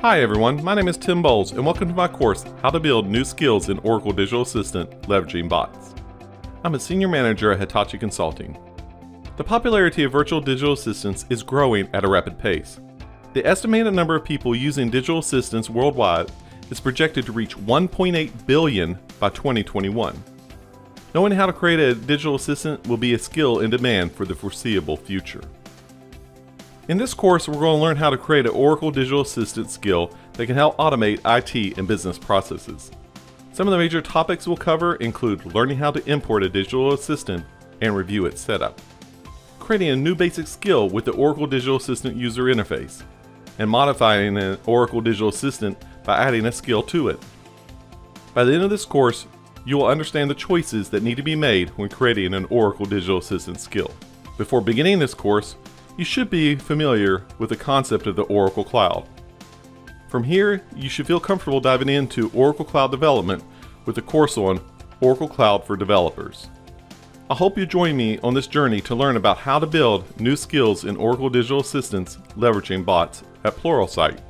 Hi everyone, my name is Tim Boles and welcome to my course, How to Build New Skills in Oracle Digital Assistant Leveraging Bots. I'm a Senior Manager at Hitachi Consulting. The popularity of virtual digital assistants is growing at a rapid pace. The estimated number of people using digital assistants worldwide is projected to reach 1.8 billion by 2021. Knowing how to create a digital assistant will be a skill in demand for the foreseeable future. In this course, we're going to learn how to create an Oracle Digital Assistant skill that can help automate IT and business processes. Some of the major topics we'll cover include learning how to import a digital assistant and review its setup, creating a new basic skill with the Oracle Digital Assistant user interface, and modifying an Oracle Digital Assistant by adding a skill to it. By the end of this course, you will understand the choices that need to be made when creating an Oracle Digital Assistant skill. Before beginning this course, you should be familiar with the concept of the Oracle Cloud. From here, you should feel comfortable diving into Oracle Cloud development with a course on Oracle Cloud for Developers. I hope you join me on this journey to learn about how to build new skills in Oracle Digital Assistants leveraging bots at Pluralsight.